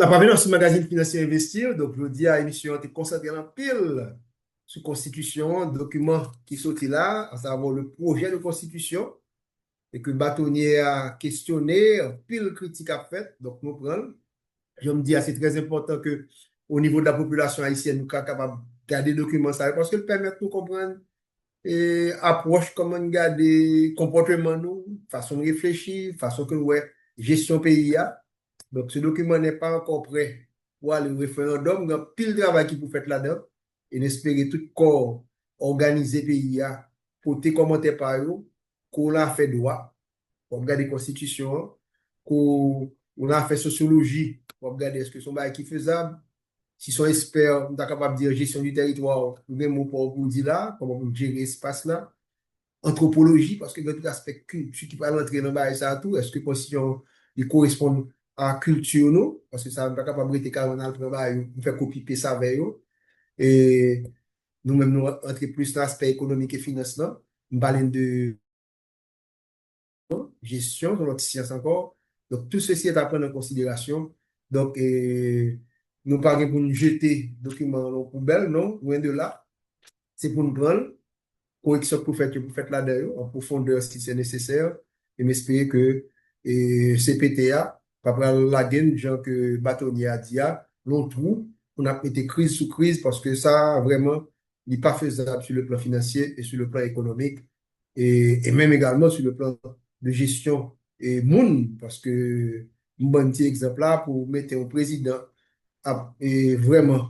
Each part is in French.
n'a pas venu dans ce magazine Financier Investir, donc je dis à l'émission, tu es concentré en pile sur constitution, document qui sorti là, à savoir le projet de constitution, et que bâtonnier a questionné, pile critique a fait, donc nous prenons. Je me dis, c'est très important que au niveau de la population haïtienne, nous sommes capables de garder les documents ça, parce que permet de nous comprendre et approche, comment nous garder comportement nous, façon de réfléchir, façon que nous, ouais, gestion pays. Donc, ce document n'est pas encore prêt pour aller au référendum. Il y a pile de travail qui peut faire là-dedans. Et espérer tout corps organiser le pays pour te commenter par eux, qu'on a fait droit, pour regarder la constitution, qu'on a fait sociologie, pour regarder est-ce que son bail qui est faisable. Si son expert, on est capable de dire gestion du territoire, même mot pour vous dire là, comment vous gérer l'espace là. Anthropologie, parce que dans tout aspect culture qui va entrer dans ça tout, est-ce que constitution il correspond à la culture nous, parce que ça n'est pas capable de carrément dans le travail, on fait copier ça avec eux. Et nous-mêmes, nous entrons plus dans l'aspect économique et financier, nous parlons de gestion, dans notre science encore. Donc, tout ceci est à prendre en considération. Donc, nous parlons pour nous jeter documents dans la poubelle, non, loin de là. C'est pour nous prendre correction pour faire là-dedans, en profondeur si c'est nécessaire, et m'espérer que CPTA, pas prendre la gaine, genre que bâtonnier a dit, l'on trouve, on a été crise sous crise parce que ça, vraiment, n'est pas faisable sur le plan financier et sur le plan économique, et même également sur le plan de gestion et monde, parce que, un bon petit exemple là, pour mettre un président et vraiment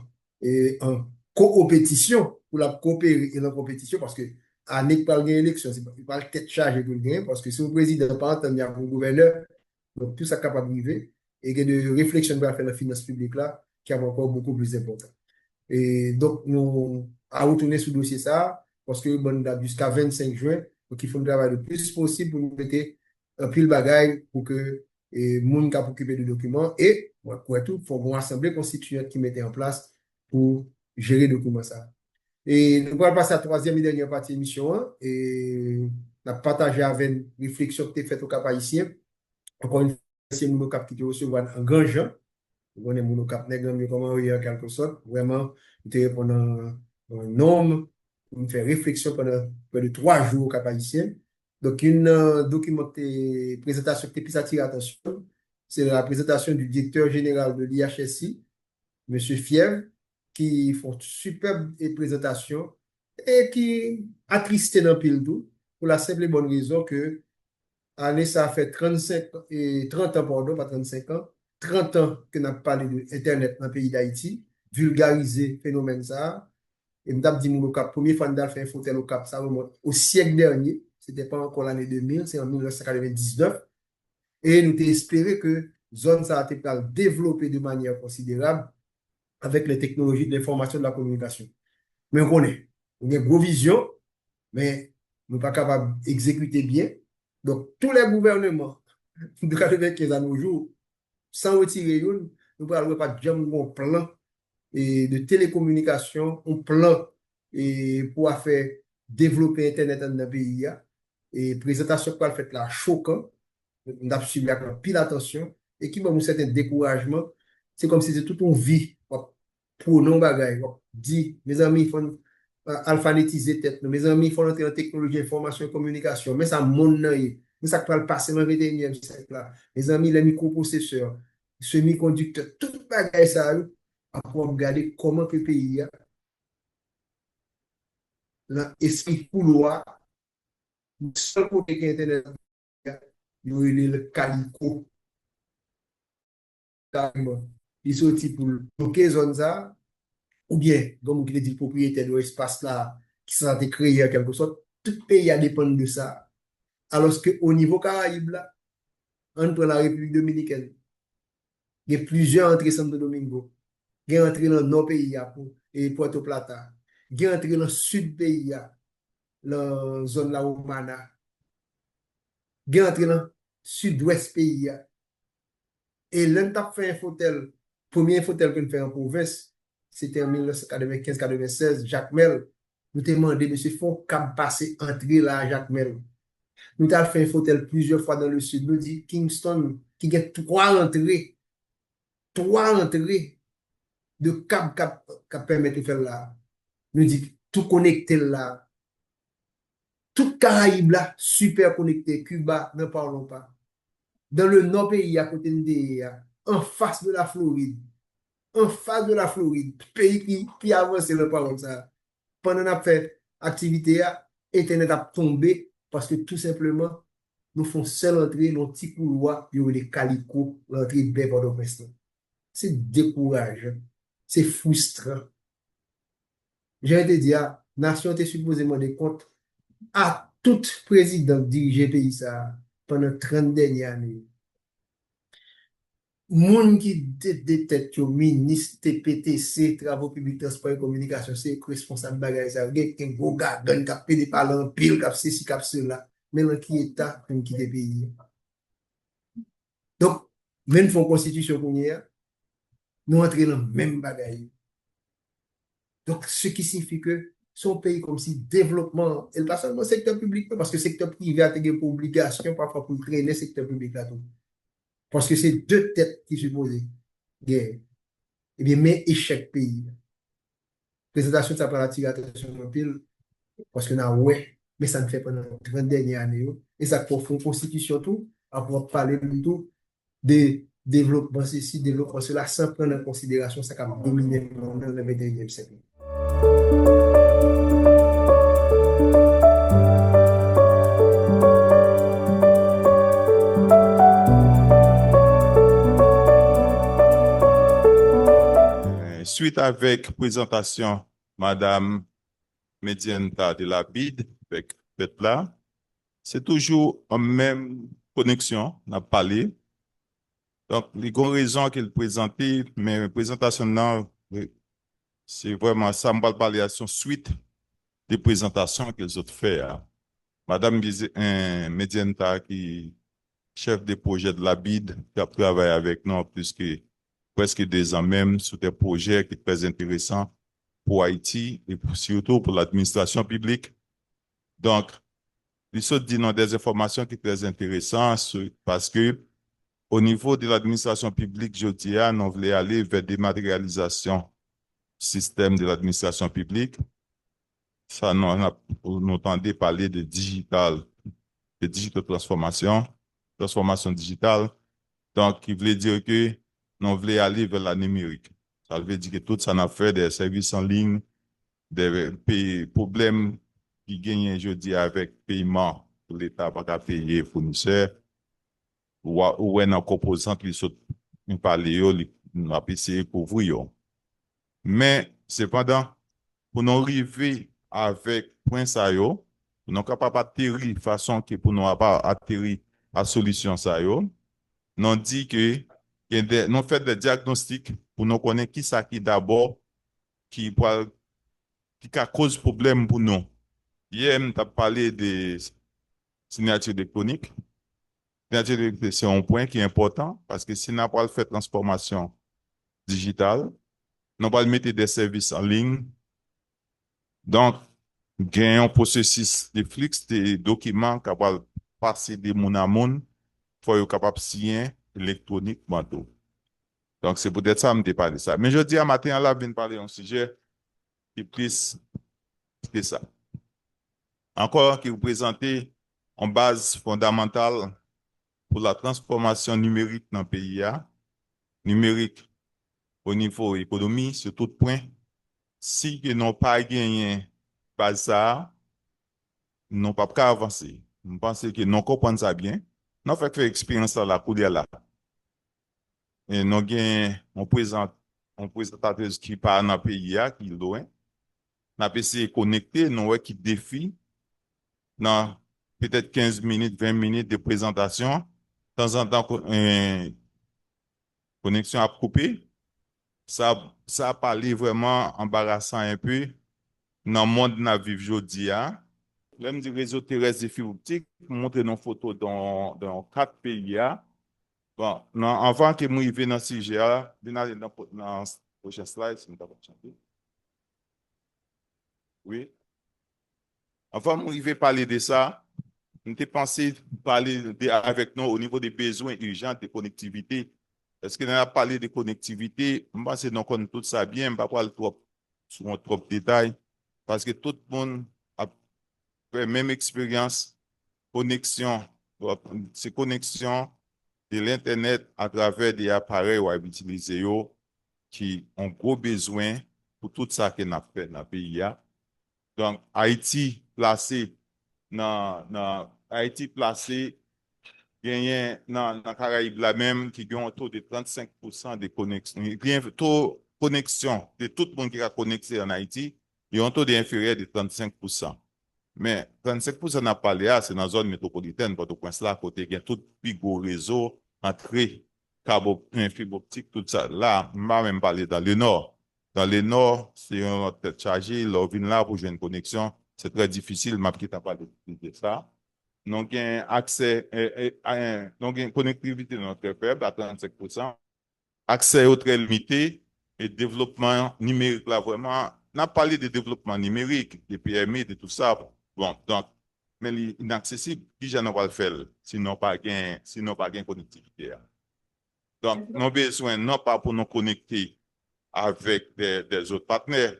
en compétition pour la coopérer et la compétition parce que à n'est pas gagner élection, c'est pas le tête chargée pour le gagner parce que si le président n'a pas entendu un gouverneur, donc tout ça capable de vivre et que de réflexion pour faire la finance publique là qui est encore beaucoup plus important. Et donc, nous avons retourné sur le dossier ça parce que bon, jusqu'à 25 juin, donc il faut travailler le plus possible pour nous mettre un pile bagaille pour que les gens qui occupé des documents et pour tout, il faut une assemblée constituante qui mette en place pour gérer les documents ça. Et nous allons passer à la troisième et dernière partie de l'émission et on a partagé avec une réflexion qui est faite au Cap haïtien. Encore une fois, c'est nous qui te recevoir un grand gens. On est mon cap nègre, mais comment oui, en quelque sorte. Vraiment, il pendant un homme, on fait réflexion pendant près de 3 jours au Cap haïtien. Donc, une présentation qui est plus attirée l'attention, c'est la présentation du directeur général de l'IHSI, M. Fièvre, qui font une superbe présentation et qui attristé dans le pile tout, pour la simple et bonne raison que année, ça a fait 35 et 30 ans, pardon, pas 35 ans, 30 ans que n'a parlé d'Internet dans le pays d'Haïti, vulgariser le phénomène ça. Et nous avons dit, mon cap, premier fois que fait un fauteuil au cap, ça remonte au siècle dernier. Ce n'était pas encore l'année 2000, c'est en 1999. Et nous avons espéré que zone ça a été développée de manière considérable avec les technologies de l'information et de la communication. Mais on connaît. On a une gros vision, mais nous ne sommes pas capables d'exécuter bien. Donc, tous les gouvernements de 95 à nos jours, sans retirer une, nous ne pas de un plan de télécommunication, un plan pour faire développer Internet dans le pays. Et présentation pour le fait là, choquant, nous avons suivi avec pile attention et qui m'a un certain découragement. C'est comme si c'était toute une vie pour nos bagages. Dit, mes amis, il faut alphabétiser tête. Mes amis, il faut entrer en technologie, information et communication. Mais ça, mon œil. Mais ça peut le passer dans le 21e siècle là. Mes amis, les microprocesseurs, semi-conducteurs, tout bagage ça, pour regarder comment que le pays a l'esprit couloir, le seul côté qui est Internet, il y a le calico, carrément. Il sorti pour bloquer zone ça, ou bien, comme il dit, le propriétaire de l'espace là, qui s'est créé en quelque sorte, tout pays a dépend de ça. Alors qu'au niveau Caraïbe, là, entre la République dominicaine, il y a plusieurs entrées Santo Domingo. Il y a entrées dans le nord pays et Puerto Plata. Il y a entrées dans le sud pays, la zone la Romana. Il y a entrées dans le sud-ouest pays. Et l'un t'a fait un hôtel, premier hôtel qu'on fait en province, c'était en 1995-96, Jacques Mel. Nous t'ai demandé, monsieur Font, qu'à passer entrer là à Jacques Mel. Nous t'avons fait un hôtel plusieurs fois dans le sud. Nous dit Kingston, qui a 3 entrées trois entrées de câbles qui permettent de faire là. Nous dit tout connecté là. Tout Caraïbes là, super connecté. Cuba, ne parlons pas. Dans le nord pays, à côté de en face de la Floride. En face de la Floride. Pays qui avance le parole ça. Pendant qu'on a fait activité, Internet a tombé parce que tout simplement, nous faisons seule entrée dans un petit couloir, il y a des calicots, l'entrée de Port-au-Prince. C'est décourageant. C'est frustrant. J'ai été dit, la nation était supposément des comptes à tout président diriger le pays ça pendant 30 dernières années. Moun qui détecte le ministre TPTC, Travaux publics, transport et communication, c'est responsable de bagage ça. Il y a un gros gars, qui a pédé par l'an, pile, qui a ceci, qui a cela. Mais là, qui est là, pour quitter le pays. Donc, même pour la constitution qu'on y a, nous entrons dans le même bagage. Donc, ce qui signifie que son pays comme si développement, et pas seulement le secteur public, parce que le secteur privé a été pour obligation parfois pour créer le secteur public là tout. Parce que c'est deux têtes qui supposent guerre. Eh bien, mais échec pays. Présentation de ça par attirer l'attention de pile, parce que nous ouais, mais ça ne fait pas dans les 30 dernières années. Et ça pour une constitution tout, à pouvoir parler de tout, de développement ceci, développement cela, sans prendre en considération ça qui a dominé le monde dans le 21e siècle. Suite avec présentation, Madame Medienta de la BID, avec là, c'est toujours en même connexion, on a parlé. Donc, les grandes raisons qu'elle présentait, mais présentation, non, c'est vraiment ça, on va parler à son suite des présentations qu'elles ont fait. Madame Medienta, qui chef de projet de la BID, qui a travaillé avec nous plus que presque 2 ans même sur des projets qui sont très intéressants pour Haïti et surtout pour l'administration publique. Donc, il se dit dans des informations qui sont très intéressantes parce que au niveau de l'administration publique, je dis, on voulait aller vers des matérialisations système de l'administration publique. Ça, nous entendez parler de digital transformation digitale. Donc, il voulait dire que nous voulons aller vers la numérique. Ça veut dire que tout ça n'a fait des services en ligne, des problèmes qui gagnent aujourd'hui avec paiement pour l'État, pas payer fournisseurs, ou un composant qui sont parlé, nous avons essayé de couvrir. Mais, cependant, pour nous arriver avec point ça, pour nous capables d'atterrir de façon que pour nous atterrir à solution ça, nous dit que nous fait des diagnostics pour nous connaître qui ça qui d'abord qui a cause problème pour nous. Hier, nous avons parlé de signature électronique. Signature électronique, c'est un point qui est important parce que si nous n'avons pas fait transformation digitale, nous pas mettre des services en ligne. Donc, gagnons un processus de flux de documents capable de passer de moun à moun pour être capable de signer électroniquement. Donc, c'est peut-être ça que je parler de ça. Mais je dis à matin, là, je viens parler d'un sujet qui est plus que ça. Encore, qui vous présenter en base fondamentale pour la transformation numérique dans le pays. Numérique au niveau économie, sur tout point. Si nous n'avons pas gagné base ça, nous n'avons pas avancer. Nous pensons que nous comprenons ça bien. Nous avons fait expérience là, pour là. Et nous avons un présentateur qui parle dans le pays, qui est loin. Nous avons essayé de connecter, nous avons qui défi dans peut-être 15 minutes, 20 minutes de présentation. De temps en temps, connexion a coupé. Ça a parlé vraiment embarrassant un peu dans le monde que nous vivons aujourd'hui. Même du réseau terrestre de fibre optique, montrer nos photos dans 4 pays. Bon, avant que nous arrivions dans le sujet, dans le prochain slide, si nous avons chanté. Oui. Avant nous arrivions à parler de ça, nous avons pensé parler avec nous au niveau des besoins urgents de connectivité est-ce qu'on a parlé de connectivité? Je pense que nous connaissons tout ça bien, je ne vais pas parler trop sur un trop de détails, parce que tout le monde a fait la même expérience, connexion, c'est connexion de l'Internet à travers des appareils web utilisés qui ont gros besoin pour tout ça qu'on a fait dans le pays. Donc, Haïti placé, gagné dans Caraïbes là même, qui ont un taux de 35% de connexion. Bien, taux de connexion de tout le monde qui a connecté en Haïti, ils ont un taux d'inférieur de 35%. Mais 35% n'a pas l'air, c'est dans la zone métropolitaine, Port-au-Prince là, côté, il y a tout plus gros réseau, entrée, câble, fibre optique, tout ça. Là, on va même parler dans le nord. Dans le nord, c'est une tête chargée, là, vient là pour jouer une connexion. C'est très difficile, m'a qui t'a parlé de ça. Donc, il y a un accès, donc, il y a une connectivité dans notre faible à 35%. Accès au très limité et développement numérique, là, vraiment, on a parlé de développement numérique, des PME, de tout ça. Bon, donc, mais inaccessible, qui j'en va le faire, sinon pas gain connectivité. Donc, nous avons besoin, non pas pour nous connecter avec des autres partenaires,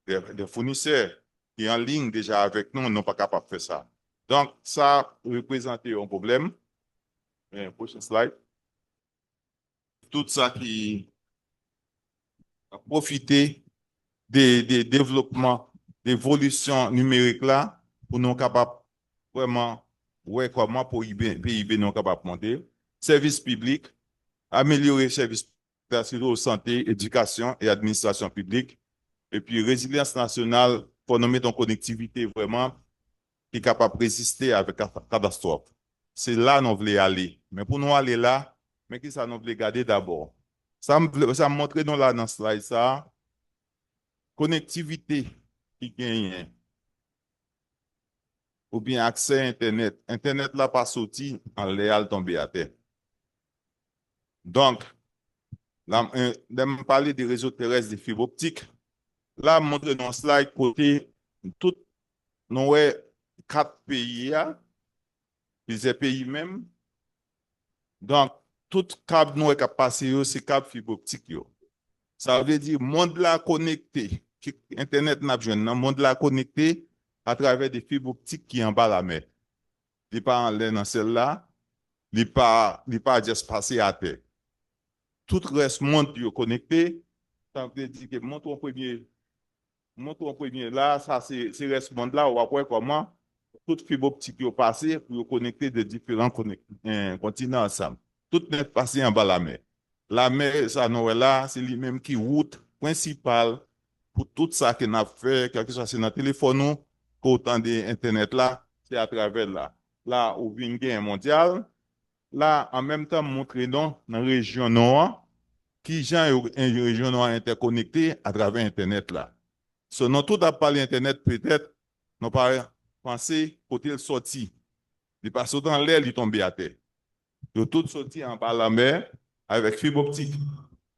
des fournisseurs qui sont en ligne déjà avec nous, nous ne sommes pas capables de faire ça. Donc, ça représente un problème. Prochaine slide. Tout ça qui a profité des développements, d'évolution numérique là, pour nous capables vraiment, ouais, comment pour PIB nous capables de monter. Service public, améliorer services de santé, éducation et administration publique. Et puis, résilience nationale pour nous mettre en connectivité vraiment qui est capable de résister avec la catastrophe. C'est là que nous voulons aller. Mais pour nous aller là, mais qui ça nous voulons garder d'abord? Ça me montre dans là dans slide ça, connectivité qui gagne ou bien accès à Internet. Internet là pas sorti en l'air tomber à terre. Donc, là, me parler des réseaux terrestres de fibre optique. Là, montre dans slide côté tout nous 4 pays, plusieurs pays même. Donc, tout câble nous est passé, c'est câble fibre optique. Ça veut dire monde là connecté, Internet n'a besoin, monde là connecté à travers des fibres optiques qui en bas la mer. Il n'est pas en l'air dans celle-là, il n'est pas juste passé à terre. Tout le reste monde connecté, ça veut dire que montre en premier là, ça c'est reste monde là, on va voir comment toute fibre optique est passé pour connecter de différents continents ensemble. Tout n'est passé en bas la mer. La mer, ça nous est là, c'est lui-même qui route principale pour tout ça qu'on a fait, quelque chose c'est dans le téléphone, nous, autant d'Internet là, c'est à travers là. Là, où vient une mondiale, là, en même temps, montrer dans la région nord, qui gens une région nord interconnectée à travers Internet là. So, nous tout a parlé Internet peut-être, nous pas pensé côté le sorti. Il passe dans l'air, il tombe à terre. De tout sorti en bas de la mer avec fibre optique.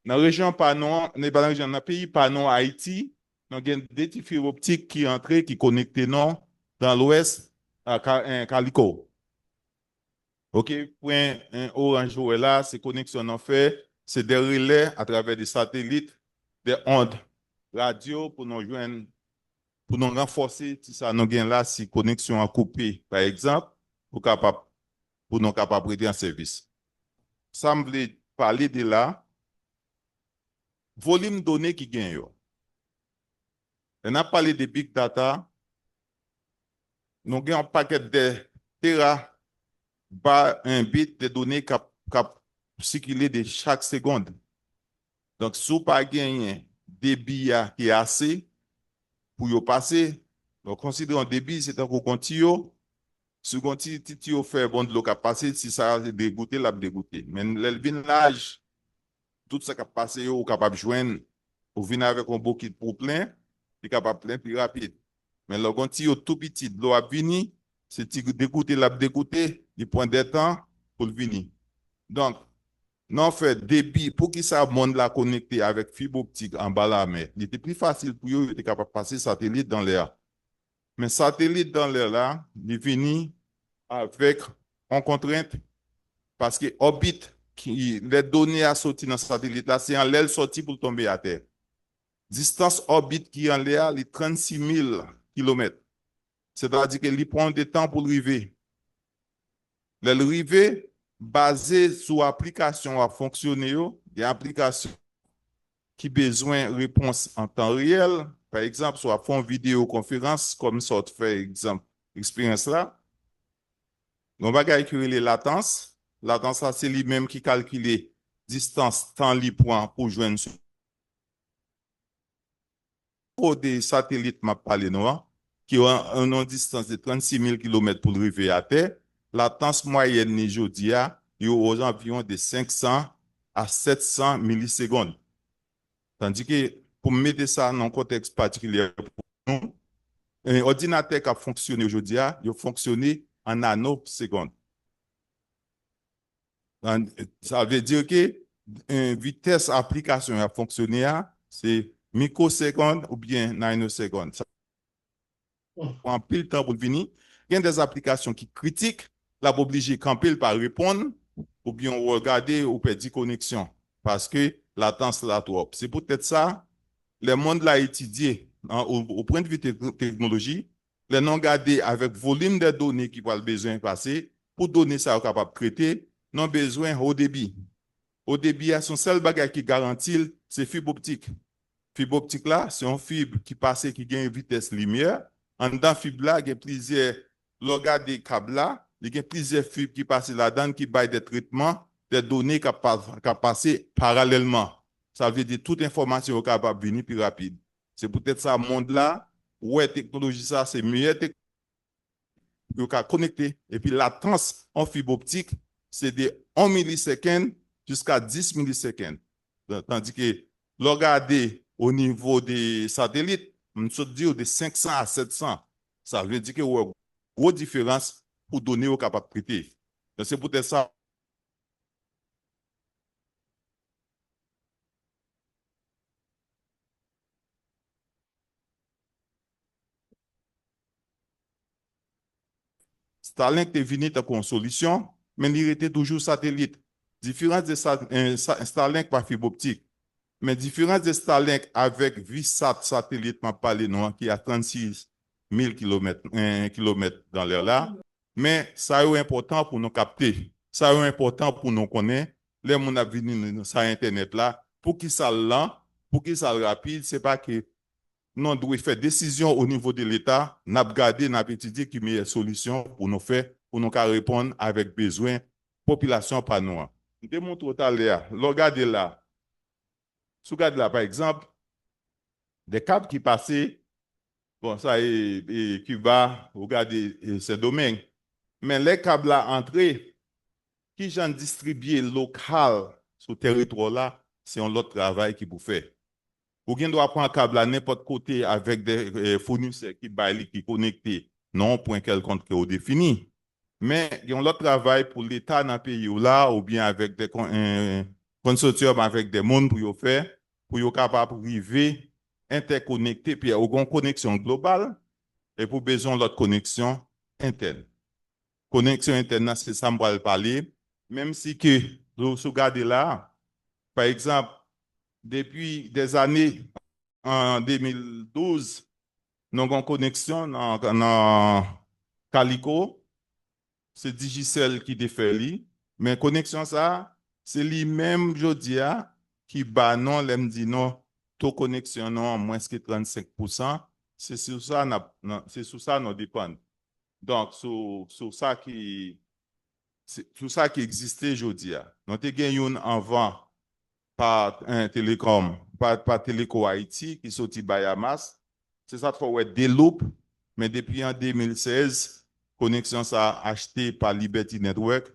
Dans la région Panon, dans le pays Panon, Haïti, nous avons des petites fibres optiques qui entrent, qui connectent non dans l'ouest à Calico. OK, point orange là, ces connexions en fait, c'est des relais à travers des satellites, des ondes radio pour nous joindre, pour nous renforcer si ça nous avons là, si connexion a coupé, par exemple, pour nous capables de prêter un service. Ça me voulait parler de là, volume de données qui gagne. On a parlé de big data, nous avons un paquet de un bit de données qui circulent de chaque seconde. Donc, si vous n'avez pas gagné débit qui est assez pour y passer, donc considérons débit, c'est un continu. Si vous fait bon de l'eau qui a passé, si ça a dégoûté, l'a dégoûté. Mais l'âge, tout ça qui a passé, vous capable de joindre, vous venez avec un beau kit pour plein, vous capable de plein plus rapide. Mais le continu tout petit, l'eau a venu, c'est dégoûté, l'a dégoûté, il prend des temps pour le venir. Donc, non fait débit pour qui ça monde la connecté avec fibre optique en bas la mer. Il était plus facile pour eux, il était capable de passer satellite dans l'air. Mais satellite dans l'air là, il est venu avec une contrainte parce que orbite les données à sortir dans le satellite là, c'est en l'aile sorti pour tomber à terre. Distance orbite qui en l'air, les 36 000 km. C'est-à-dire qu'il prend du temps pour arriver. L'arrivée, basée sur l'application à fonctionner, il y a application qui besoin de réponse en temps réel. Par exemple, soit font vidéoconférence, comme ça fait exemple, expérience là. On va calculer les latences. Latence, c'est lui-même qui calcule distance, temps libre pour joindre des satellites, m'a parlé, non, qui ont une distance de 36 000 km pour arriver à Terre. La latence moyenne aujourd'hui est aux environs de 500 à 700 millisecondes. Tandis que pour mettre ça dans un contexte particulier pour nous, un ordinateur qui a fonctionné aujourd'hui, il a fonctionné en nanosecondes. Ça veut dire que une vitesse application a fonctionné, c'est microsecondes ou bien nanosecondes. En pile temps pour venir. Il y a des applications qui critiquent, la obligé quand pile par répondre, ou bien regarder ou perdre connexion, parce que latence la trop. C'est peut-être ça, le monde l'a étudié au point de vue technologie, les non gardés avec volume de données qui va le besoin passer, pour donner ça capable de traiter, non besoin haut débit. Haut débit, son seul bagage qui garantit, c'est fibre optique. Fibre optique là, c'est une fibre qui passe, qui gagne vitesse lumière. En dedans, fibre là, il y a plusieurs, regard des câbles là, il y a plusieurs fibres qui passent là-dedans, qui baillent des traitements, des données qui passent parallèlement. Ça veut dire toute information est capable de venir plus rapide. C'est peut-être ça, monde là, ouais, technologie ça, c'est mieux technologie connecter. Et puis, latence en fibre optique, c'est de 1 milliseconde jusqu'à 10 millisecondes. Tandis que, regarder au niveau des satellites, on se dit de 500 à 700. Ça veut dire qu'il y a une grosse différence pour donner aux capables de traiter. C'est peut-être ça. Starlink est venu comme solution, mais il était toujours satellite. Différence de Starlink par fibre optique. Mais différence de Starlink avec VSAT satellite, m'a parlé, non, qui a 36 000 km dans l'air là. Mais ça est important pour nous capter. Ça est important pour nous connaître. Les gens qui viennent sur Internet là, pour qu'ils ça lent, pour qu'ils ça rapide, c'est pas que nous devons faire décision au niveau de l'État, nous avons gardé, nous avons étudié qui meilleure solution pour nous faire, pour nous répondre avec besoin population par nous. Je démontre tout à l'heure. Regardez là. Si vous regardez là, par exemple, des câbles qui passaient, bon, ça est Cuba, vous regardez ces domaines. Mais les câbles là entrés, qui j'en distribué local sur le territoire là, c'est un autre travail qui vous fait. Ou bien doit prendre un câble à n'importe côté avec des fournisseurs qui baillent, qui connectés, non point quelconque que vous défini. Mais il y a un autre travail pour l'État dans le pays là, ou bien avec des consortiums, avec des mondes pour faire, pour être capable d'arriver interconnecter, puis il y a une connexion globale, et pour besoin de l'autre connexion interne. Connexion interne, c'est ça, on va parler. Même si que, vous regardez là, par exemple, depuis des années, en 2012, nous avons une connexion dans Calico, c'est Digicel qui défait, mais connexion ça, c'est lui-même, je dis, qui bat non, l'aime dit non, taux connexion non, moins que 35%, c'est sur ça, c'est sur ça nous dépend. Donc, sur ça sur ça qui existait aujourd'hui. Nous avons gagné avant par un télécom, par Téléco Haïti qui sorti Bayamas. C'est ça qu'il faut des loupes, mais depuis en 2016, connexion ça a acheté par Liberty Network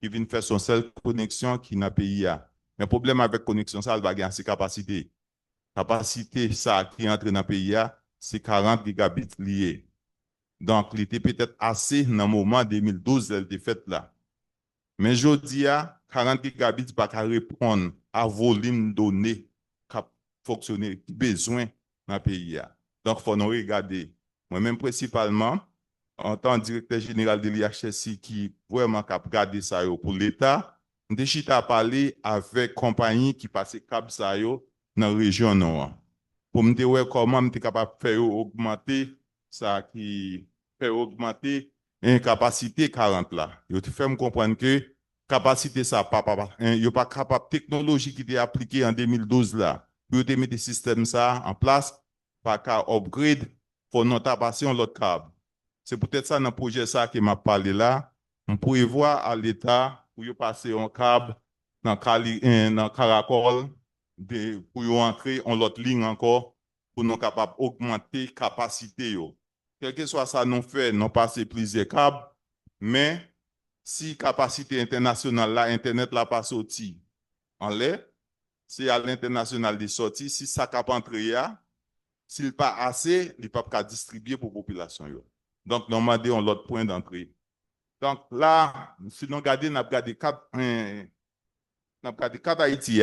qui vient faire son seule connexion qui n'a pays. Mais le problème avec connexion ça, elle va gagner ses capacités. Capacité ça qui entre dans le pays, c'est 40 gigabits liés. Donc, il était peut-être assez dans le moment 2012, elle était faite là. Mais je dis, 40 gigabits pas répondre à volume donné qui fonctionner, qui besoin dans le pays. Donc, il faut nous regarder. Moi-même, principalement, en tant que directeur général de l'IHSI, qui vraiment cap garder ça pour l'État, de chita parler avec compagnie qui passe cap ça yo dans région nord. Pour me dire comment me capable faire augmenter ça qui fait augmenter une capacité 40 là. Yo te fait me comprendre que capacité ça yo pas capable technologie qui était appliquée en 2012 là. Pour te mettre système ça en place pas qu'à upgrade pour notre passion l'autre câble. C'est peut-être ça dans le projet ça qui m'a parlé là. On pourrait voir à l'État pour y passer un câble dans Caracol pour y entrer en l'autre ligne encore pour nous capables d'augmenter la capacité. Quel que soit ça, nous fait, nous passer plusieurs câbles, mais si capacité internationale, là, Internet là pas sorti en l'air, c'est à l'international de sorti, si ça cap entrer, s'il pas assez, il ne peut pas distribuer pour la population. Donc, normalement, on l'autre point d'entrée. Donc là, si nous regardons, nous regardons quatre Haïti.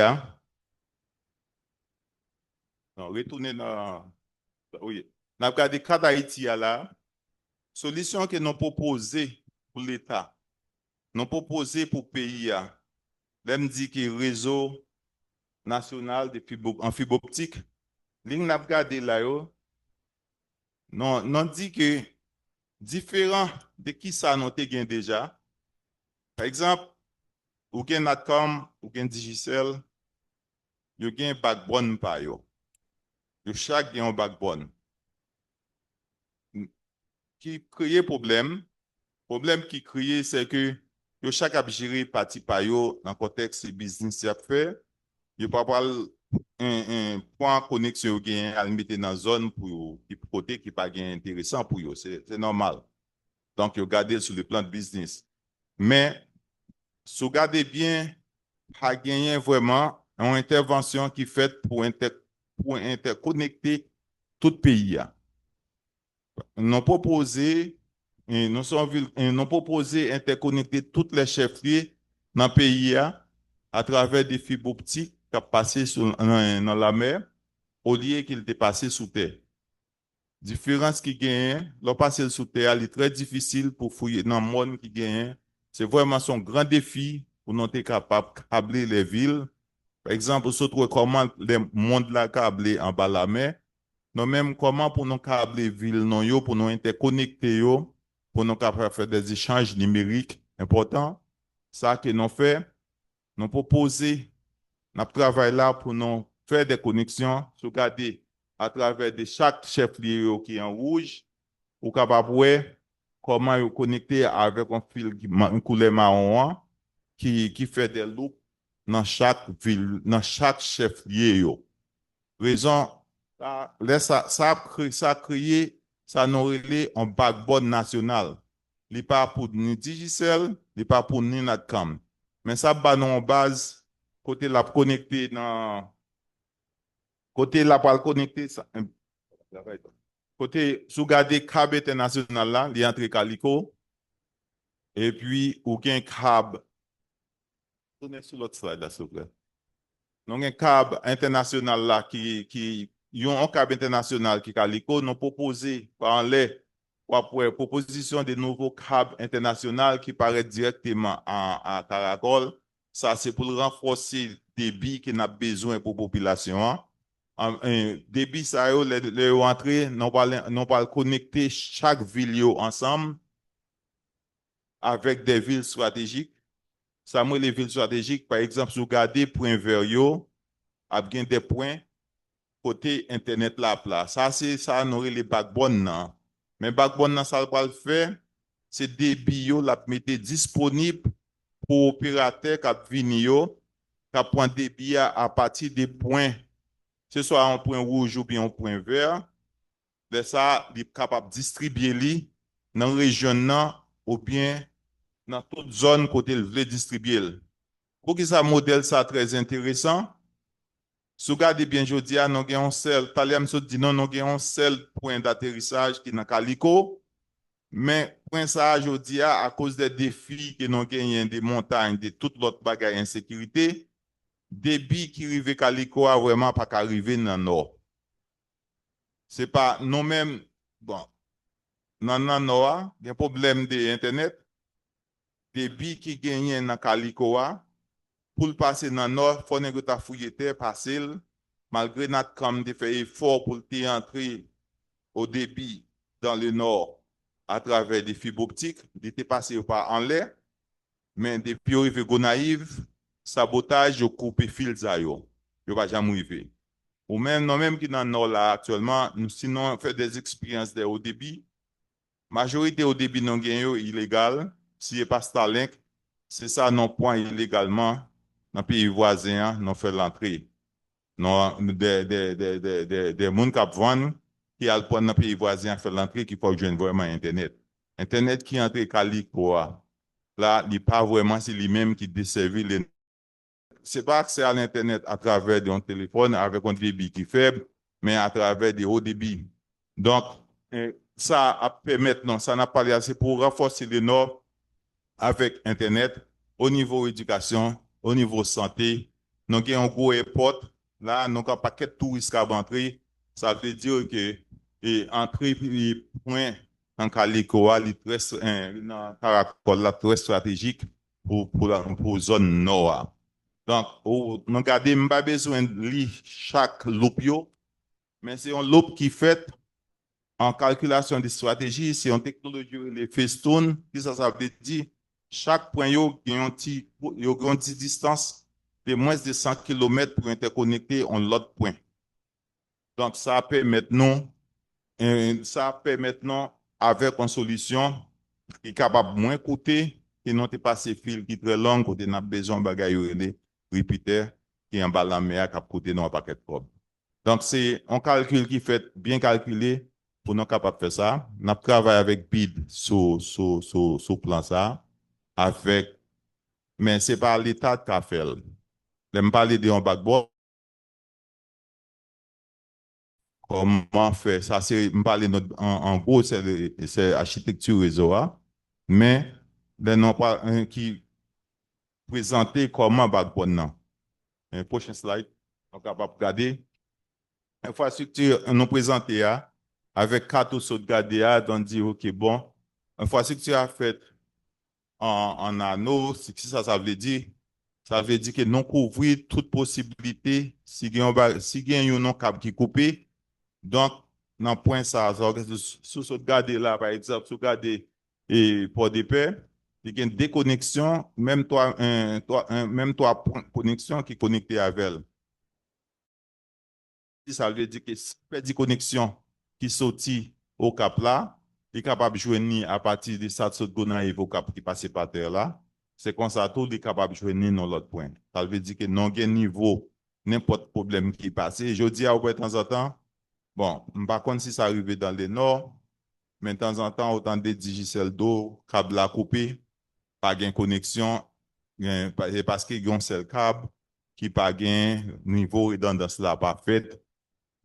Non, retournez dans. Oui. Nous regardons quatre Haïti là. Solution que nous proposons pour l'État, nous proposons pour le pays. Là, me dit que réseau national de en fibre optique, nous regardons là, non dit que différent de qui ça nous avons déjà. Par exemple, ou gen Natcom, ou gen Digicel, yo gen backbone pa yo. Yo chaque gen un backbone. Qui crée problème? Problème qui crée, c'est que yo chaque a géré parti pa yo dans le contexte business y a fait. Yo pas un point connexion yo gen à mettre dans zone pour qui côté qui pas gen intéressant pour yo. C'est normal. Donc yo garder sur le plan de business. Mais si vous regardez bien, pas gagné vraiment une intervention qui est faite pour interconnecter tout le pays. Nous proposé, nous proposé interconnecter toutes les chefferies dans le pays à travers des fibres optiques qui passent dans la mer au lieu qu'ils étaient passés sous terre. Différence qui gagne, le passer sous terre, est très difficile pour fouiller dans le monde qui gagne. C'est vraiment son grand défi pour nous être capable de câbler les villes. Par exemple, surtout comment le monde la câblé en bas de la mer. Nous même comment pour nous câbler villes non yo, pour nous interconnecter yo, pour nous capable faire des échanges numériques importants. Ça que nous fait, nous proposer, notre travail là pour nous faire des connexions, regarder à travers de chaque chef-lieu qui est en rouge, ou capable voir comment ils connecter avec un fil une couleur marron qui fait des loops dans chaque ville, dans chaque chef-lieu. Raison, ça a créé, ça nous relève un backbone national. Il n'est pas pour ni Digicel, il n'est pas pour ni Natcom. Mais ça bat en base, côté la connecté dans, côté la pas connecté, côté, sous garder câble international là, il est entre Calico, et puis, aucun câble, tournez sur l'autre slide là, s'il vous plaît. Donc, un câble international là, qui, un câble international qui Calico, nous proposé par les, proposition de nouveaux câbles internationaux qui paraissent directement à Caracol. Ça, c'est pour renforcer le débit qu'on a besoin pour la population. Débit, ça, les entrées, nous pas connecter chaque ville ensemble avec des villes stratégiques. Ça, moi, les villes stratégiques, par exemple, si vous regardez point vert, a bien des points côté Internet là. Ça, c'est ça, nous les backbone. Non? Mais backbone, ça va le faire, c'est des bio la mettre disponible pour opérateurs qui viennent, qui prennent des billets à partir des points, que ce soit un point rouge ou bien un point vert. De ça, il est capable de distribuer dans la région ou bien dans toute zone côté il veut distribuer. Pour que ça modèle ça très intéressant, si vous regardez bien, je dis, nous avons un seul, Taliam se dit, non, nous avons un seul point d'atterrissage qui est dans Calico, mais point ça, je dis, à cause des défis que nous avons des montagnes, de toute l'autre bagaille insécurité, débit qui arrive à Calico a vraiment pas qu'arriver dans le nord. C'est pas nous-mêmes, bon, dans le nord, il y a un problème d'Internet, débit qui gagne dans Calico, pour le passer dans le nord, il faut que tu fouiller terre facile. Malgré notre comme de fait effort pour entrer au débit dans le nord à travers des fibres optiques, il était passé par en l'air, mais depuis arrivé Gonaïve, sabotage, yo coupé fil ça yo. Yo va jamais arriver. Ou même, non même qui dans le nord là actuellement, nous sinon on fait des expériences de haut débit. Majorité au débit non gagne illégal. Si pas Starlink, c'est ça non point illégalement dans le pays voisin, non fait l'entrée. Non, des gens qui vendent, qui a dans le pays voisin fait l'entrée, qui faut jouer vraiment Internet. Internet qui entre Calico, là, il n'est pas vraiment c'est lui-même qui desservit les. C'est pas accès à l'Internet à travers un téléphone avec un débit qui est faible, mais à travers des hauts débits. Donc, ça a permis maintenant, ça n'a pas assez pour renforcer les normes avec Internet au niveau éducation, au niveau santé. Nous avons un gros airport, là, nous avons un paquet de touristes qui entrer. Ça veut dire que entrer point en Calico, dans Caracol, là, très stratégique pour la zone nord. Donc, nous avons pas besoin de lire chaque loup, mais c'est un loup qui fait en calculation de stratégie, c'est une technologie, les Festoon, qui ça veut dire, chaque point, il y a une distance de moins de 100 km pour interconnecter en l'autre point. Donc, ça permet maintenant, avec une solution qui est capable de moins coûter, qui n'ont pas ces fils qui sont très longs, côté n'a besoin de bagaille repeater, qui est en bas de la mer, qui a coûté dans un paquet de cob. Donc, c'est un calcul qui fait bien calculé pour nous capables de faire ça. Nous travaillons avec BID sur plan ça, mais ce n'est pas l'État qui a fait. Je me parler de un backbone. Comment faire ça? C'est me parler en gros, c'est architecture réseau, mais les non pas qui présenter comment backbone non. Prochain slide, on est capable de regarder. Infrastructure nous présenter avec quatre sauvegarder, donc dire ok bon, infrastructure a fait en anneau, ça veut dire. Ça veut dire que nous couvrons toute possibilité si il y a un non câble qui est coupé. Donc, dans le point ça, sous sauvegarder là, par exemple, sauvegarder et pour des paix, il y a une déconnexion, même même toi, connexion qui est connecté avec elle. Ça veut dire que si il y a connexion qui sortit au cap là, il est capable de joindre à partir de ça, au cap qui passe par terre là. C'est comme ça, tout est capable de joindre dans l'autre point. Ça veut dire que non, il y a un niveau, n'importe problème qui passe. Je dis à de temps en temps, bon, par contre, si ça arrive dans le nord, mais de temps en temps, autant de digicel d'eau, câble à couper, pas de connexion, parce qu'il y a un seul câble qui pas de niveau redondance là pas fait.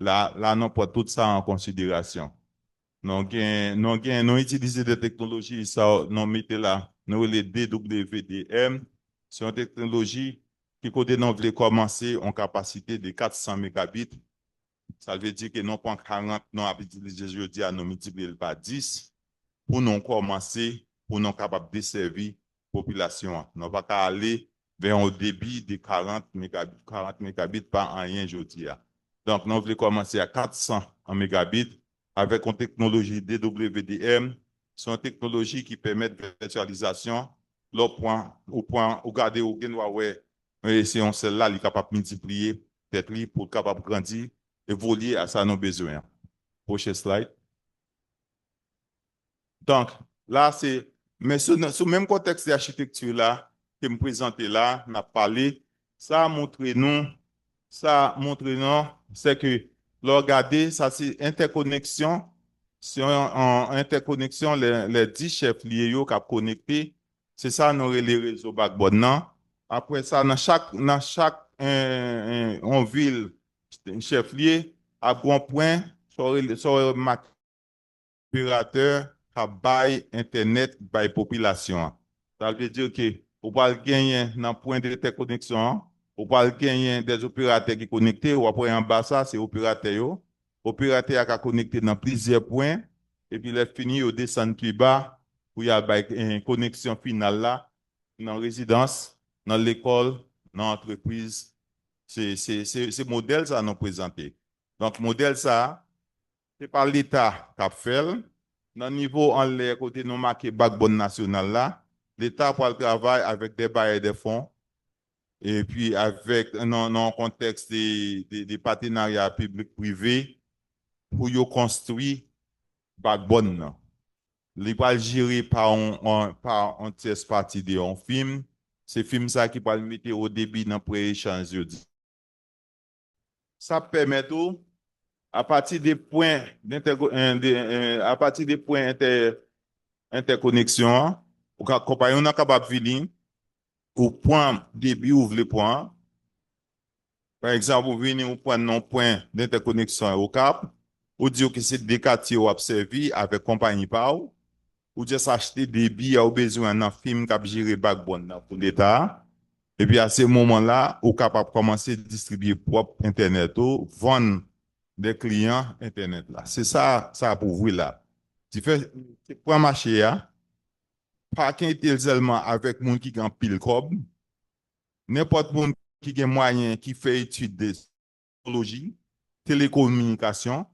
Là, non, pas tout ça en considération. Nous utilisons des technologies, ça, nous mettons là, nous les DWDM, c'est une technologie qui, côté nous voulons commencer en capacité de 400 mégabits. Ça veut dire que non pas 40, nous avons utilisé jeudi à nous multiplier par 10 pour nous commencer, pour nous capables de desservir la population. Nous ne pas aller vers un débit de 40 mégabits par an jeudi. Donc, nous voulons commencer à 400 en mégabits avec une technologie DWDM. C'est une technologie qui permet de virtualisation. Au point, regardez, au c'est un celle-là, il est capable de multiplier, peut-être pour capable de grandir, évoluer à ça nos besoins. Prochain slide. Donc, là, c'est, mais sur le même contexte d'architecture là, que me présenter là, on a parlé, ça a montré nous, c'est que, regardez, ça c'est interconnexion, c'est en interconnexion, les 10 chefs liés qui ont connecté, c'est ça, nous les réseaux backbone. Non? Après ça, dans chaque en ville, chef lié, à bon point, sur opérateur qui bail Internet by population. Ça veut dire que vous pouvez gagner dans point d'interconnexion, vous pouvez gagner des opérateurs qui sont connectés, ou après en bas ça, c'est opérateur. Opérateur qui connecté dans plusieurs points, et puis les fini, au descend plus bas, pour y avoir une connexion finale là, dans la résidence, dans l'école, dans l'entreprise. C'est modèle ça nous présenté. Donc, modèle ça, c'est par l'État qui a fait. Dans le niveau en l'air, côté nous marqué backbone national là, l'État pour le travail avec des bailleurs de fonds et puis avec un contexte des partenariats publics-privés pour y construire backbone là. Il va gérer par un tierce partie de un film. C'est film ça qui va le mettre au début dans pré-échange. Ça permet tout à partir des points à partir des points interconnexion, ou compagnie on est capable de venir au point début ouvre le point. Par exemple, vous venez au point non point d'interconnexion au Cap, ou dire que c'est des quartiers ou observer avec compagnie par ou juste acheter des billets au besoin d'un film qui a géré backbone pour l'État. Et puis à ce moment-là, vous capable de commencer à distribuer propre Internet ou vendre des clients Internet là. C'est ça, ça pour vous là. Tu fais, pour un marché, hein, pas qu'un tel seulement avec monde qui a pile cob, n'importe monde qui a moyen qui fait étude de technologie, télécommunication,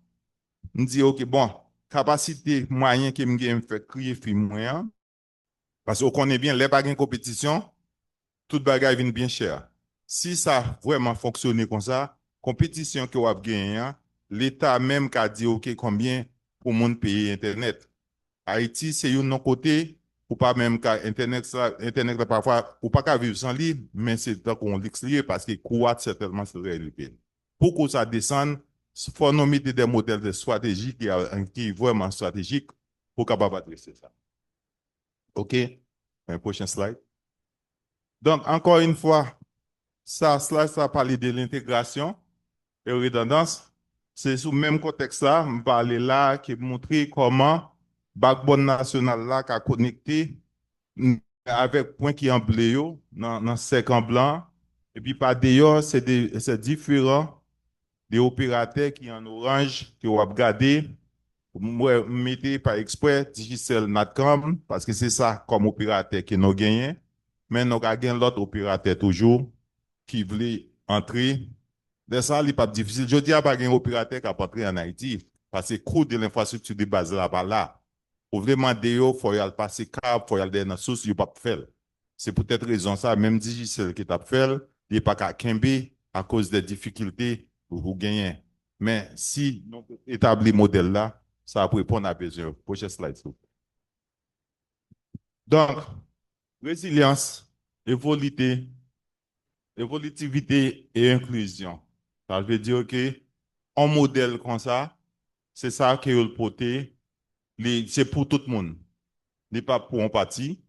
on dit OK bon, capacité moyen qui me fait créer film moyen parce qu'on connaît bien les bagues en compétition, tout bagage vient bien cher. Si ça vraiment fonctionné comme ça, compétition que vous avez gagné, l'État même qui a dit OK combien pour monde payer internet. Haïti c'est un non côté ou pas même qu'à internet ça internet là, parfois ou pas qu'à vivre sans lui mais c'est tant qu'on l'explique parce que quoi certainement serait élevé. Pour que ça descende, il faut nous mettre des modèles de stratégie qui vraiment stratégiques pour capable adresser ça. OK? Un prochain slide. Donc encore une fois, ça parle de l'intégration et redondance. C'est sous le même contexte là, je parle là qui montre comment backbone national là qui a connecté avec point qui en bleu dans sec en blanc et puis par d'ailleurs c'est différent des opérateurs qui en orange que vous regardez moi mettez par exprès Digicel Natcom parce que c'est ça comme opérateur qui nous gagné mais nous avons l'autre opérateur toujours qui voulait entrer. De ça, il n'est pas difficile. Je dis à pas un opérateur qui a entré en Haïti parce que le coût de l'infrastructure de base là-bas là. Pour vraiment il faut y aller passer câble, il faut y aller dans la source, il n'y a pas de faire. C'est peut-être raison ça, même Digicel qui t'a fait, il n'est pas qu'à Kembe à cause des difficultés pour vous gagner. Mais si nous établit modèle là, ça va répondre à besoin. Prochain slide. Donc, résilience, évolutivité et inclusion. Ça veut dire que un modèle comme ça, c'est ça qui est le porté, c'est pour tout le monde. Ce n'est pas pour un parti.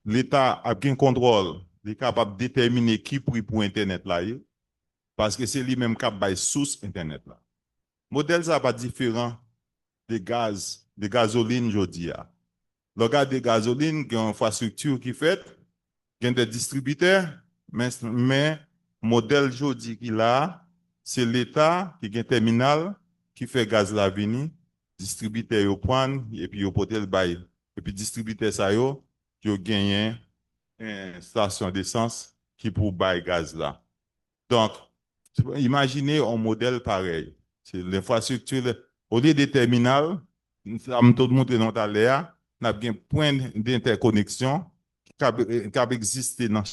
L'État a bien contrôle, il est capable de déterminer qui prie pour Internet là, parce que c'est lui-même qui a source Internet là. Le modèle ça pas différent de gaz, de gasoline, je dis. Le gaz de gasoline, il y a une infrastructure qui fait, il y a des distributeurs, mais modèle jodi qu'il a, c'est l'État qui a un terminal qui fait gaz la venir, distributeur au point et puis au potel bail. Et puis distributeur ça yo, qui a gagné une station d'essence qui pour bail gaz là. Donc, imaginez un modèle pareil. C'est l'infrastructure, au lieu des terminales, ça me tout montré dans ta l'air, on a bien point d'interconnexion qui a existé dans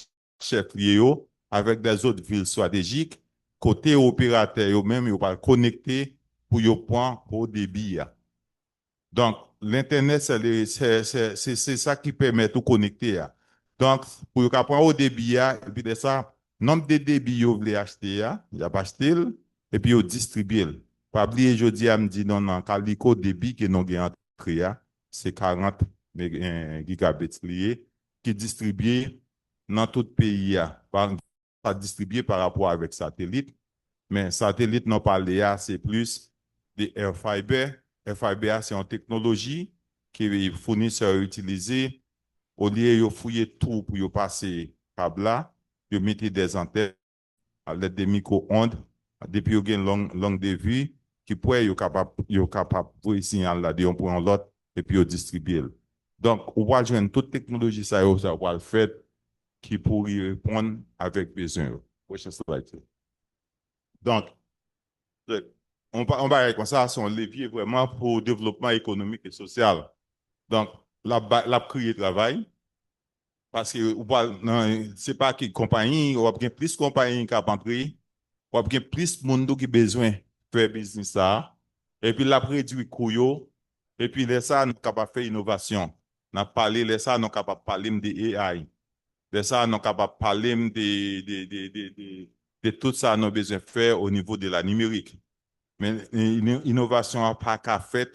chef-lieu avec des autres villes stratégiques. Côté opérateur, même, ils pas connecté pour y point au débit. Donc, l'Internet, c'est ça qui permet de connecter. Donc, pour prendre au débit, et puis de ça, nombre de débits vous voulez acheter, il a acheté, et puis vous distribuez. Pas oublier, je dis, me dit, non, non, calico débit que nous avons entré, c'est 40 gigabits liés, qui distribué dans tout le pays, pas distribué par rapport avec satellite, mais satellite, non parlé, c'est plus des air fiber. FIBA, c'est une technologie que les fournisseurs utilisent. Au lieu de fouiller tout pour passer câble là, ils mettent des antennes à l'aide des micro-ondes, depuis qu'ils ont une longue de vue, qui pourrait être capable de un signal là d'un point à l'autre et puis distribuer. Donc, on va jouer toute technologie, ça va le faire qui pourrait répondre avec besoin. Prochaine slide. Donc, on va comme ça, son levier vraiment pour le développement économique et social. Donc, la créer travail, parce que c'est pas que compagnie, ou bien plus de compagnie qui a entré, ou bien plus de monde qui a besoin de faire business ça, et puis la réduit coût, et puis les ça, nous sommes capables de faire innovation. Nous parlé, les ça, nous sommes capables de parler de AI. Les ça, nous sommes capables de parler de tout ça, nous avons besoin de faire au niveau de la numérique. Mais l'innovation n'a pas qu'à faire,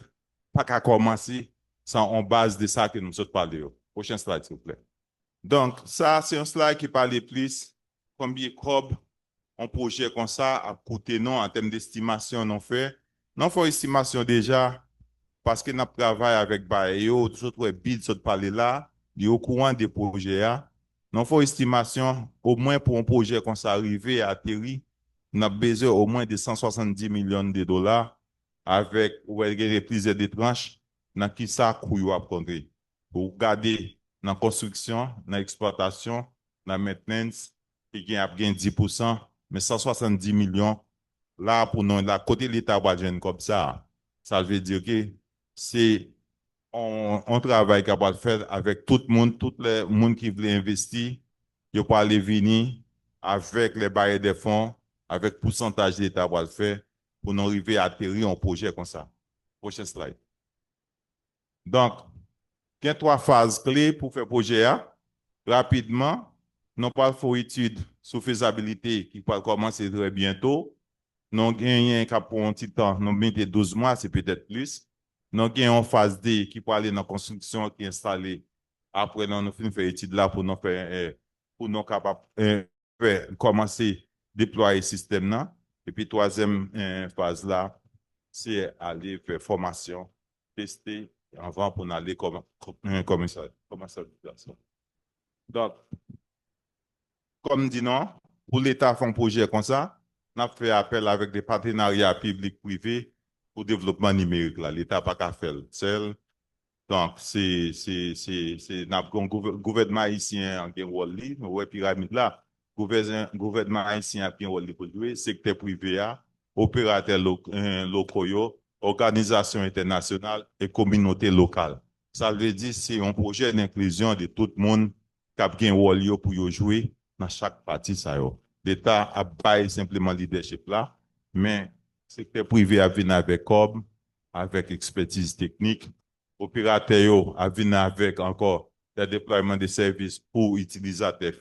pas qu'à commencer sans en base de ça que nous sommes parlé. Prochain slide, s'il vous plaît. Donc, ça, c'est un slide qui parle plus combien COB, un projet comme ça, à côté, non, en termes d'estimation, non fait. Non, faut estimation déjà, parce que nous travaillons avec Bayo, tout autres bid, tout parler là, il est au courant des projets. Non, faut estimation, au moins pour un projet comme ça arriver à atterrir, nous avons besoin au moins de 170 millions de dollars avec plusieurs des tranches dans qui ça coûte à prendre. Pour regarder dans la construction, dans l'exploitation, dans la maintenance, il y a bien 10%, mais 170 millions, là, pour nous, la côté de l'État, comme ça veut dire que c'est on travaille capable de faire avec tout le monde, tout le monde qui veut investir, il peut aller venir avec les barrières des fonds, avec pourcentage d'État pour le faire, pour nous arriver à atterrir un projet comme ça. Prochaine slide. Donc, il y a trois phases clés pour faire projet A. Rapidement, nous parlons étude sur faisabilité qui va commencer très bientôt. Nous gagnons pour un petit temps, nous mettons 12 mois, c'est peut-être plus. Nous gagnons en phase D qui peut aller dans la construction qui est installée. Après, nous finissons faire étude là pour nous faire, pour nous capables, commencer à déployer le système là. Et puis, troisième phase là, c'est aller faire formation, tester avant pour aller comme commercialisation. Donc, comme dit non, pour l'État faire un projet comme ça, on a fait appel avec des partenariats publics-privés pour le développement numérique. L'État n'a pas qu'à faire seul. Donc, le gouvernement haïtien qui a un rôle, ouais, pyramide là, gouvernement haïtien qui a un rôle pour jouer, secteur privé, opérateurs locaux, organisations internationales et communautés locales. Ça veut dire que c'est un projet d'inclusion de tout le monde qui a un rôle pour jouer dans chaque partie. L'État a pas simplement le leadership là, mais le secteur privé a venu avec COB, avec expertise technique, opérateurs a venu avec encore le déploiement de services pour utilisateurs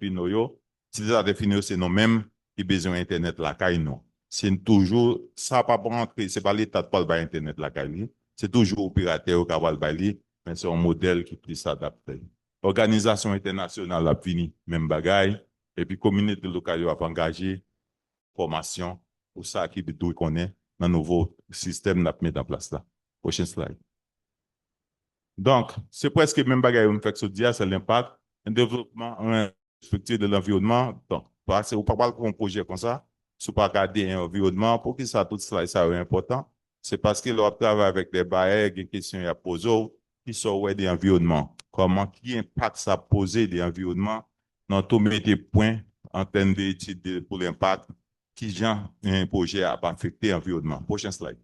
finaux. Utilisateurs finaux, c'est nous-mêmes qui besoin d'Internet la caille. C'est toujours, ça pas rentrer, c'est pas l'État qui parle d'Internet la caille. C'est toujours opérateur qui parle de mais c'est un modèle qui peut s'adapter. Organisation internationale a fini, même bagaille. Et puis, communauté locale a engagé formation pour ça qui doit connaître dans le nouveau système qu'on mis en place là. Prochaine slide. Donc, c'est presque le même bagage qu'on fait sur dia, c'est l'impact, un développement, un structure de l'environnement. Donc, parce que vous ne pouvez pas pour un projet comme ça, si vous ne pas regarder un environnement, pour que ça, tout cela, ça est important, c'est parce que l'on travaille avec des barrières, des questions à poser, qui sont ouais, des environnements. Comment, qui impact ça poser des environnements dans tous les points en termes d'études pour l'impact, qui genre un projet a affecté l'environnement. Prochain slide.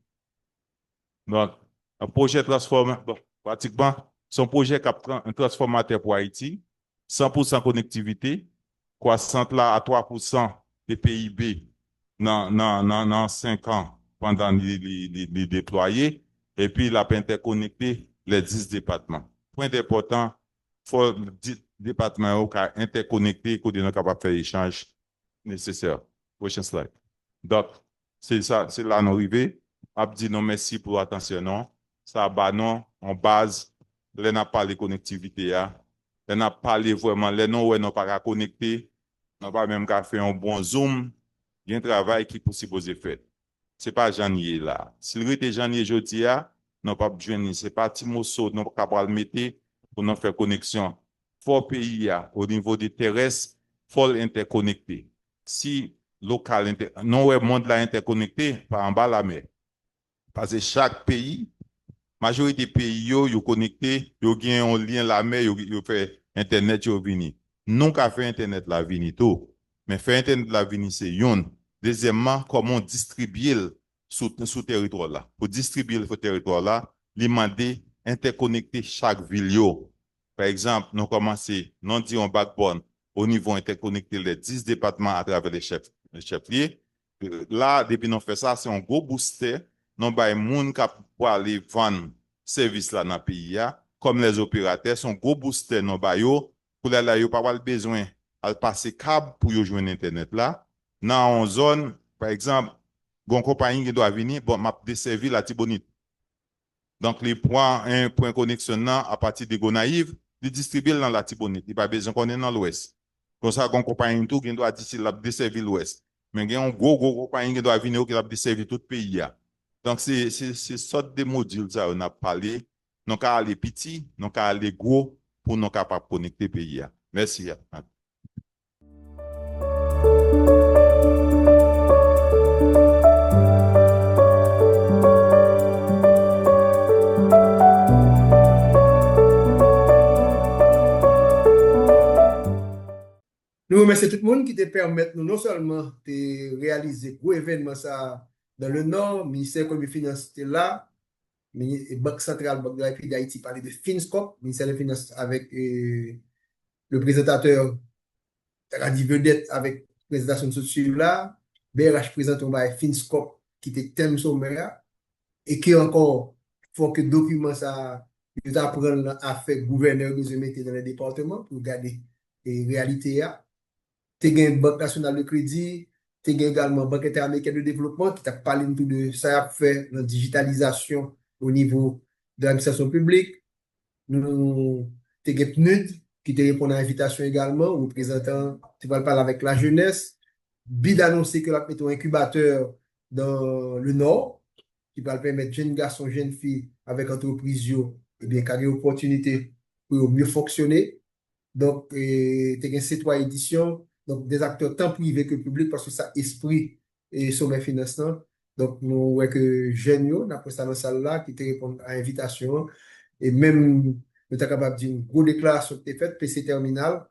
Donc, un projet bon, pratiquement, son projet qui a un transformateur pour Haïti, 100% connectivité, croissante là à 3% des PIB dans 5 ans pendant les déployer, et puis la interconnecter les 10 départements. Point important, il faut 10 départements interconnectés, qu'on est capable de faire l'échange nécessaire. Prochain slide. Donc, c'est ça, c'est là nous arrivons. Abdi, non, merci pour l'attention. Non. Ça, bah, non, en base, là, n'a pas les connectivités. Là, n'a pas les vraiment, là, non, ouais, non, pas connecté. On pas même qu'à faire un bon zoom. Il y a un travail qui est possible faire. Ce n'est pas janvier là. S'il était janvier jeudi, non, pas besoin, ce n'est pas Timoso, non, pas le mettre pour nous faire connexion. Faut pays, au niveau des terrestres, faut interconnecter. Si local, non, ouais, monde là interconnecté, par en bas la mer. Parce que chaque pays, majorité des pays, yo connecté, yo gagne un lien la mer, yo fait Internet yo vini. Non ka fait Internet la vini tout. Mais faire Internet la vini c'est yon. Deuxièmement, comment distribuer sous territoire là. Pour distribuer le territoire là, li mande interconnecter chaque ville yo. Par exemple, nous commençons, nous disons backbone au niveau interconnecter les 10 départements à travers les chefs-lieux. Là, depuis nous fait ça, c'est un gros booster. Nous avons des gens qui pour aller vendre service là dans le pays, comme les opérateurs, c'est un gros booster nous avons pour les là, pas besoin de passer câble pour joindre Internet là. Dans une zone, par exemple, une compagnie qui doit venir, bon, m'a desservi la Tibonite. Donc, les points, un point connexion à partir de Gonaïve, ils distribuent dans la Tibonite. Il n'y a pas besoin qu'on est dans l'ouest. Comme ça, une compagnie qui doit desservir l'ouest. Mais il y a un gros compagnie qui doit venir qui doit desservir tout le pays. Donc, c'est sorte de modules ça on a parlé. Nous avons aller petit, nous avons aller gros pour nous capables de connecter le pays. Merci. Nous remercions tout le monde qui te permet non seulement de réaliser gros événements ça dans le Nord, le ministère de l'économie et des finances était là, la Banque centrale, Banque de la République d'Haïti parlait de FinScope, le ministère des Finances avec le présentateur Radi Vedette avec la présentation de ce là, BRH présente un FinScope qui était thème sommaire et qui encore faut que document ça nous apprendre à faire gouverneur de mettre dans les départements pour garder les réalités. Tu as une Banque nationale de crédit, tu as également Banque interaméricaine de développement qui t'a parlé de ça a fait la digitalisation au niveau de l'administration publique. Nous tu as PNUD qui te répond à l'invitation également, représentant, tu vas parler avec la jeunesse. BID annoncé que la mettre un incubateur dans le Nord qui va permettre jeunes garçons, jeunes filles avec entreprise, et bien, qu'il y ait une opportunité pour mieux fonctionner. Donc, tu as une C3 édition, donc des acteurs tant privés que publics, parce que ça esprit et sommet financement. Donc, nous voyons que jeunes, nous avons ça dans la salle là, qui te répondent à l'invitation. Et même, nous sommes capables de dire une grosse déclaration qui est faite, PC Terminal.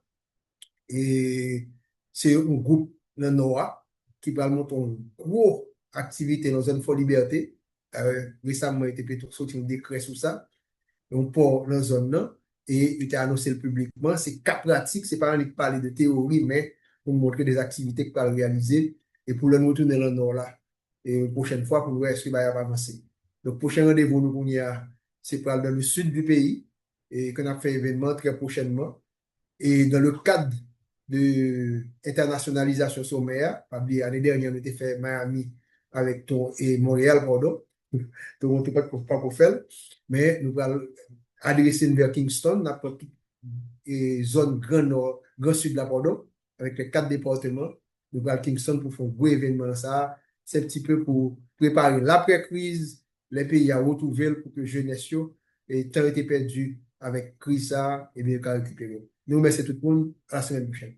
Et c'est un groupe dans le Nord qui va monter une grosse activité dans une folle liberté. Récemment, il était sorti un décret sur ça. On part dans la zone là et il a annoncé publiquement. C'est cas pratique, c'est pas un parler de théorie, mais pour montrer des activités qu'il va réaliser et pour le retourner dans le Nord là. Et une prochaine fois, pour voir ce qu'il va avancer. Donc, prochain rendez-vous, nous, c'est dans le sud du pays et qu'on a fait événement très prochainement. Et dans le cadre de internationalisation sommaire, l'année dernière, on était fait Miami avec et Montréal, pardon. Toronto, pas pour faire, mais nous allons adresser vers Kingston, n'importe quelle zone grand nord, grand sud de la pardon, avec les 4 départements. Nous allons Kingston pour faire un gros événement. Ça, c'est un petit peu pour préparer l'après-crise, les pays à retrouver pour que jeunesse et temps été perdu avec crise ça, et bien, récupérer. Nous remercions tout le monde. À la semaine prochaine.